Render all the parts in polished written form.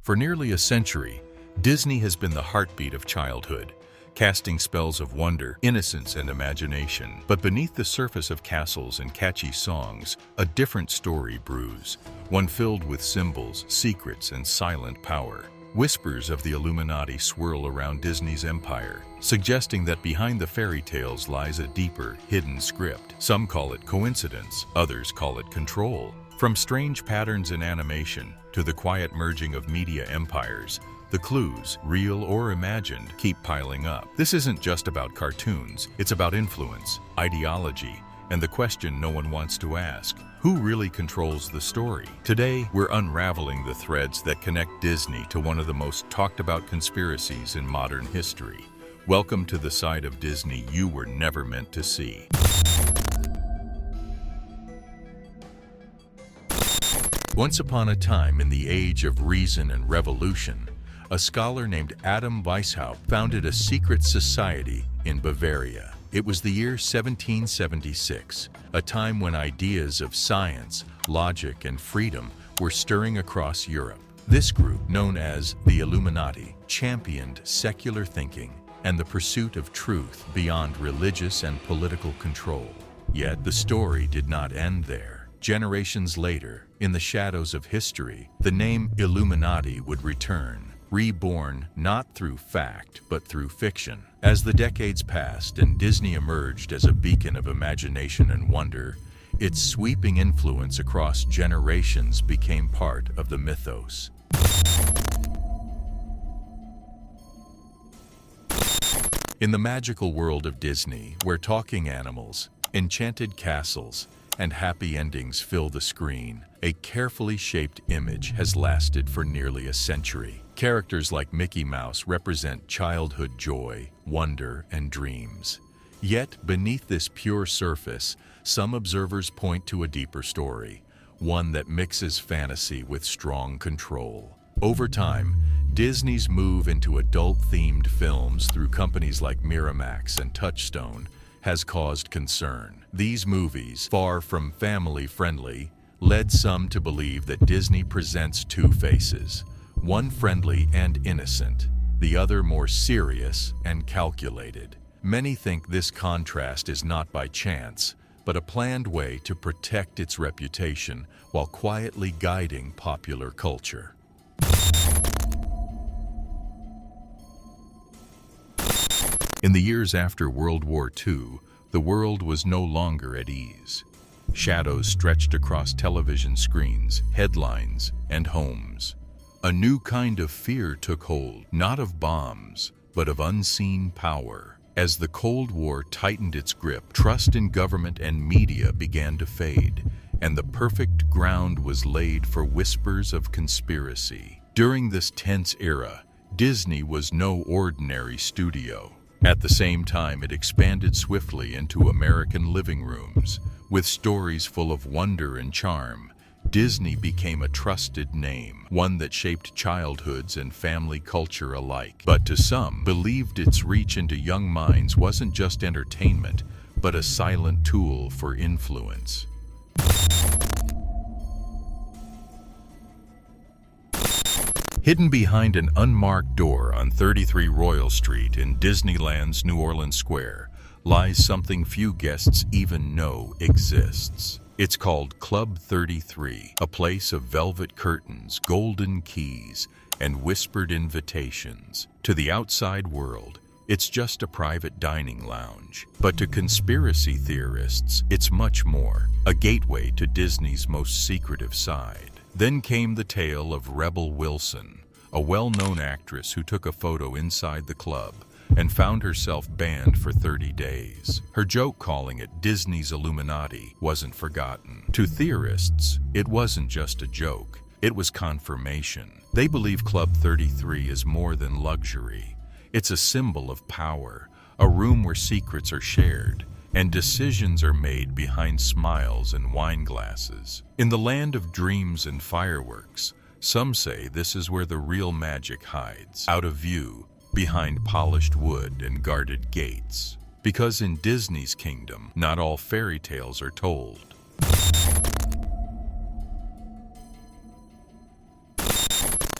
For nearly a century, Disney has been the heartbeat of childhood, casting spells of wonder, innocence, and imagination. But beneath the surface of castles and catchy songs, a different story brews, one filled with symbols, secrets, and silent power. Whispers of the Illuminati swirl around Disney's empire, suggesting that behind the fairy tales lies a deeper, hidden script. Some call it coincidence, others call it control. From strange patterns in animation to the quiet merging of media empires, the clues, real or imagined, keep piling up. This isn't just about cartoons, it's about influence, ideology, and the question no one wants to ask: who really controls the story? Today, we're unraveling the threads that connect Disney to one of the most talked about conspiracies in modern history. Welcome to the side of Disney you were never meant to see. Once upon a time, in the age of reason and revolution, a scholar named Adam Weishaupt founded a secret society in Bavaria. It was the year 1776, a time when ideas of science, logic, and freedom were stirring across Europe. This group, known as the Illuminati, championed secular thinking and the pursuit of truth beyond religious and political control. Yet the story did not end there. Generations later, in the shadows of history, the name Illuminati would return, reborn not through fact but through fiction. As the decades passed and Disney emerged as a beacon of imagination and wonder, its sweeping influence across generations became part of the mythos. In the magical world of Disney, where talking animals, enchanted castles, and happy endings fill the screen, a carefully shaped image has lasted for nearly a century. Characters like Mickey Mouse represent childhood joy, wonder, and dreams. Yet, beneath this pure surface, some observers point to a deeper story, one that mixes fantasy with strong control. Over time, Disney's move into adult-themed films through companies like Miramax and Touchstone has caused concern. These movies, far from family-friendly, led some to believe that Disney presents two faces, one friendly and innocent, the other more serious and calculated. Many think this contrast is not by chance, but a planned way to protect its reputation while quietly guiding popular culture. In the years after World War II, the world was no longer at ease. Shadows stretched across television screens, headlines, and homes. A new kind of fear took hold, not of bombs, but of unseen power. As the Cold War tightened its grip, trust in government and media began to fade, and the perfect ground was laid for whispers of conspiracy. During this tense era, Disney was no ordinary studio. At the same time, it expanded swiftly into American living rooms. With stories full of wonder and charm, Disney became a trusted name, one that shaped childhoods and family culture alike. But to some, believed its reach into young minds wasn't just entertainment, but a silent tool for influence. Hidden behind an unmarked door on 33 Royal Street in Disneyland's New Orleans Square lies something few guests even know exists. It's called Club 33, a place of velvet curtains, golden keys, and whispered invitations. To the outside world, it's just a private dining lounge. But to conspiracy theorists, it's much more, a gateway to Disney's most secretive side. Then came the tale of Rebel Wilson, a well-known actress who took a photo inside the club and found herself banned for 30 days. Her joke calling it Disney's Illuminati wasn't forgotten. To theorists, it wasn't just a joke, it was confirmation. They believe Club 33 is more than luxury. It's a symbol of power, a room where secrets are shared, and decisions are made behind smiles and wine glasses. In the land of dreams and fireworks, some say this is where the real magic hides, out of view, behind polished wood and guarded gates. Because in Disney's kingdom, not all fairy tales are told.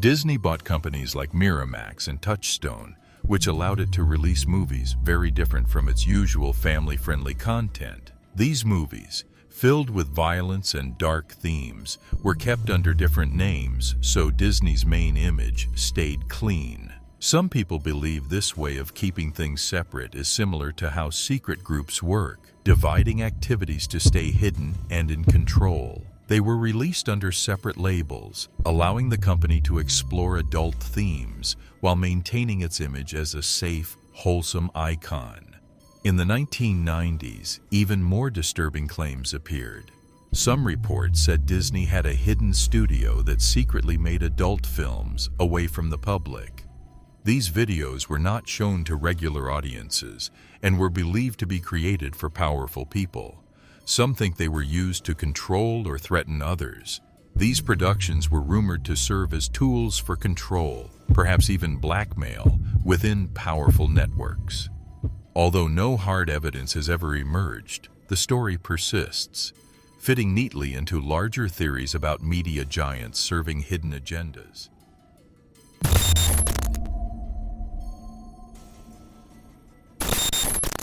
Disney bought companies like Miramax and Touchstone, which allowed it to release movies very different from its usual family-friendly content. These movies, filled with violence and dark themes, were kept under different names, so Disney's main image stayed clean. Some people believe this way of keeping things separate is similar to how secret groups work, dividing activities to stay hidden and in control. They were released under separate labels, allowing the company to explore adult themes while maintaining its image as a safe, wholesome icon. In the 1990s, even more disturbing claims appeared. Some reports said Disney had a hidden studio that secretly made adult films away from the public. These videos were not shown to regular audiences and were believed to be created for powerful people. Some think they were used to control or threaten others. These productions were rumored to serve as tools for control, perhaps even blackmail, within powerful networks. Although no hard evidence has ever emerged, the story persists, fitting neatly into larger theories about media giants serving hidden agendas.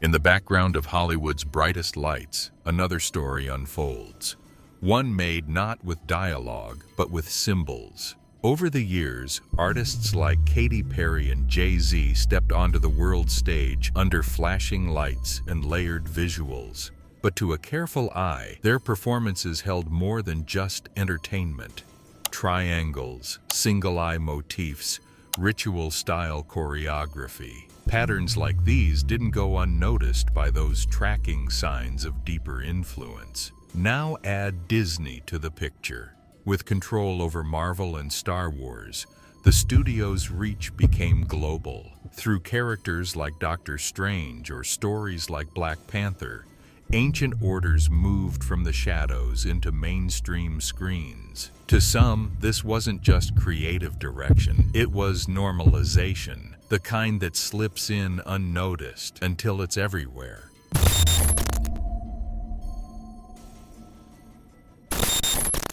In the background of Hollywood's brightest lights, another story unfolds. One made not with dialogue, but with symbols. Over the years, artists like Katy Perry and Jay-Z stepped onto the world stage under flashing lights and layered visuals. But to a careful eye, their performances held more than just entertainment. Triangles, single-eye motifs, ritual-style choreography. Patterns like these didn't go unnoticed by those tracking signs of deeper influence. Now add Disney to the picture. With control over Marvel and Star Wars, the studio's reach became global. Through characters like Doctor Strange or stories like Black Panther, ancient orders moved from the shadows into mainstream screens. To some, this wasn't just creative direction, it was normalization. The kind that slips in unnoticed until it's everywhere.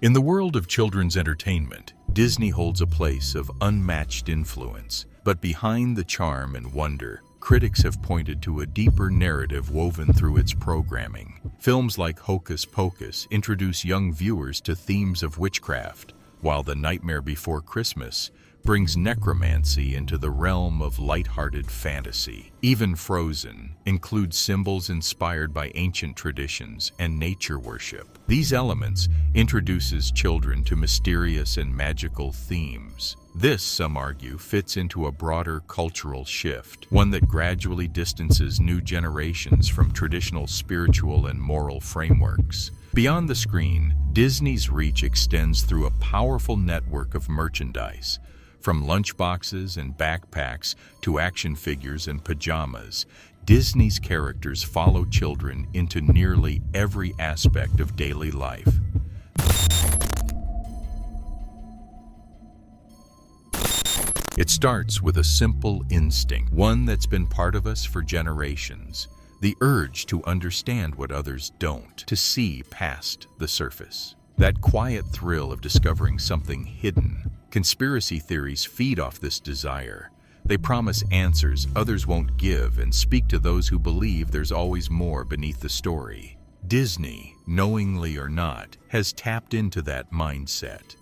In the world of children's entertainment, Disney holds a place of unmatched influence. But behind the charm and wonder, critics have pointed to a deeper narrative woven through its programming. Films like Hocus Pocus introduce young viewers to themes of witchcraft, while The Nightmare Before Christmas brings necromancy into the realm of light-hearted fantasy. Even Frozen includes symbols inspired by ancient traditions and nature worship. These elements introduces children to mysterious and magical themes. This, some argue, fits into a broader cultural shift, one that gradually distances new generations from traditional spiritual and moral frameworks. Beyond the screen, Disney's reach extends through a powerful network of merchandise. From lunchboxes and backpacks to action figures and pajamas, Disney's characters follow children into nearly every aspect of daily life. It starts with a simple instinct, one that's been part of us for generations. The urge to understand what others don't, to see past the surface. That quiet thrill of discovering something hidden. Conspiracy theories feed off this desire. They promise answers others won't give and speak to those who believe there's always more beneath the story. Disney, knowingly or not, has tapped into that mindset.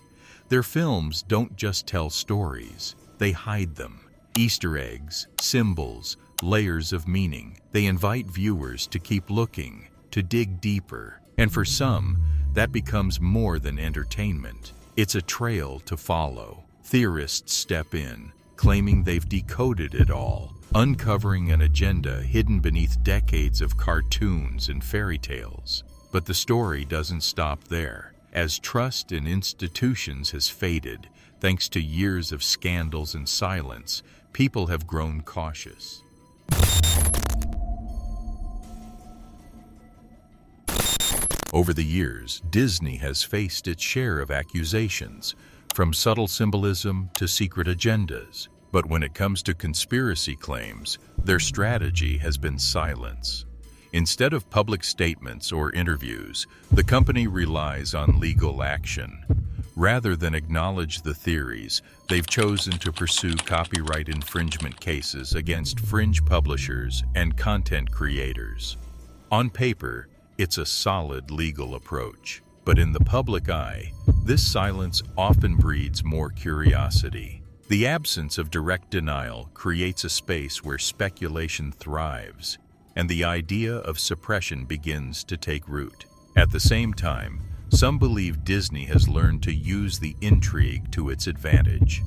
Their films don't just tell stories, they hide them. Easter eggs, symbols, layers of meaning. They invite viewers to keep looking, to dig deeper. And for some, that becomes more than entertainment. It's a trail to follow. Theorists step in, claiming they've decoded it all, uncovering an agenda hidden beneath decades of cartoons and fairy tales. But the story doesn't stop there. As trust in institutions has faded, thanks to years of scandals and silence, people have grown cautious. Over the years, Disney has faced its share of accusations, from subtle symbolism to secret agendas. But when it comes to conspiracy claims, their strategy has been silence. Instead of public statements or interviews, the company relies on legal action. Rather than acknowledge the theories, they've chosen to pursue copyright infringement cases against fringe publishers and content creators. On paper, it's a solid legal approach, but in the public eye, this silence often breeds more curiosity. The absence of direct denial creates a space where speculation thrives, and the idea of suppression begins to take root. At the same time, some believe Disney has learned to use the intrigue to its advantage.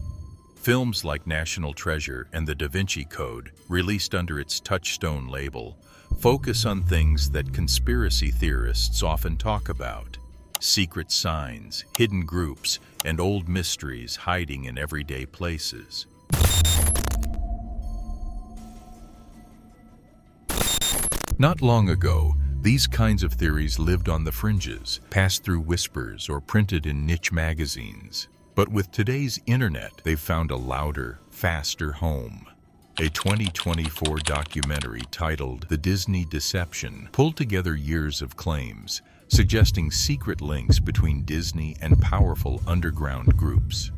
Films like National Treasure and The Da Vinci Code, released under its Touchstone label, focus on things that conspiracy theorists often talk about: secret signs, hidden groups, and old mysteries hiding in everyday places. Not long ago, these kinds of theories lived on the fringes, passed through whispers, or printed in niche magazines. But with today's internet, they've found a louder, faster home. A 2024 documentary titled The Disney Deception pulled together years of claims, suggesting secret links between Disney and powerful underground groups.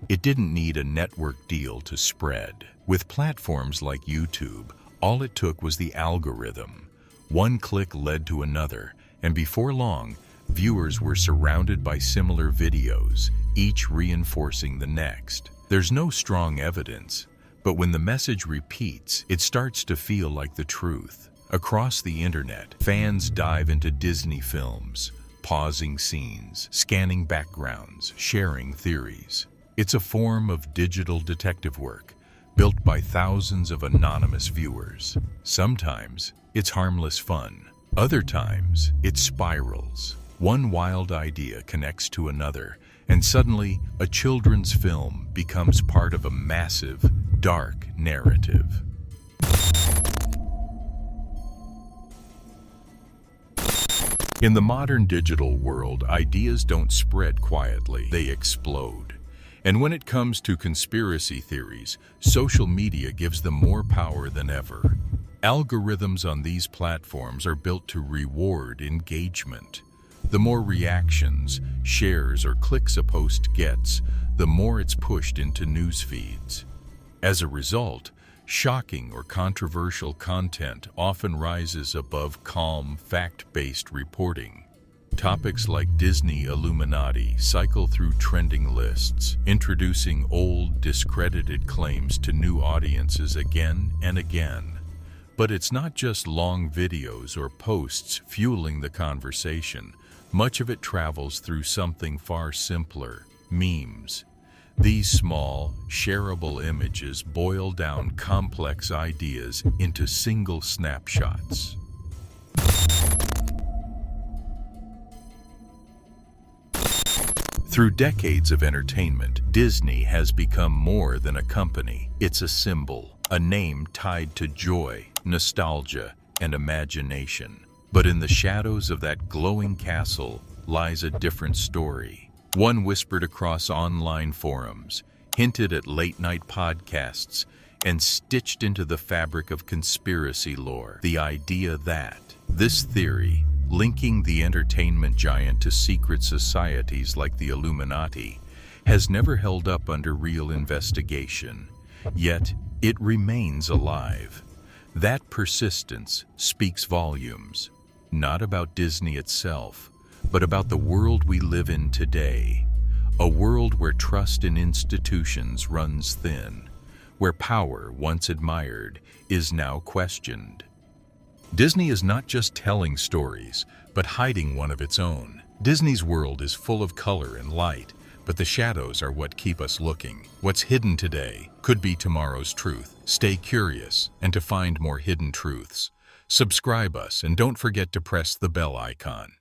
It didn't need a network deal to spread. With platforms like YouTube, all it took was the algorithm. One click led to another, and before long, viewers were surrounded by similar videos, each reinforcing the next. There's no strong evidence, but when the message repeats, it starts to feel like the truth. Across the internet, fans dive into Disney films, pausing scenes, scanning backgrounds, sharing theories. It's a form of digital detective work, built by thousands of anonymous viewers. Sometimes, it's harmless fun. Other times, it spirals. One wild idea connects to another, and suddenly, a children's film becomes part of a massive, dark narrative. In the modern digital world, ideas don't spread quietly, they explode. And when it comes to conspiracy theories, social media gives them more power than ever. Algorithms on these platforms are built to reward engagement. The more reactions, shares, or clicks a post gets, the more it's pushed into news feeds. As a result, shocking or controversial content often rises above calm, fact-based reporting. Topics like Disney-Illuminati cycle through trending lists, introducing old, discredited claims to new audiences again and again. But it's not just long videos or posts fueling the conversation. Much of it travels through something far simpler: memes. These small, shareable images boil down complex ideas into single snapshots. Through decades of entertainment, Disney has become more than a company. It's a symbol, a name tied to joy, nostalgia, and imagination. But in the shadows of that glowing castle lies a different story. One whispered across online forums, hinted at late-night podcasts, and stitched into the fabric of conspiracy lore. The idea that this theory, linking the entertainment giant to secret societies like the Illuminati, has never held up under real investigation. Yet, it remains alive. That persistence speaks volumes, not about Disney itself, but about the world we live in today. A world where trust in institutions runs thin, where power, once admired, is now questioned. Disney is not just telling stories, but hiding one of its own. Disney's world is full of color and light, but the shadows are what keep us looking. What's hidden today could be tomorrow's truth. Stay curious, and to find more hidden truths, subscribe us and don't forget to press the bell icon.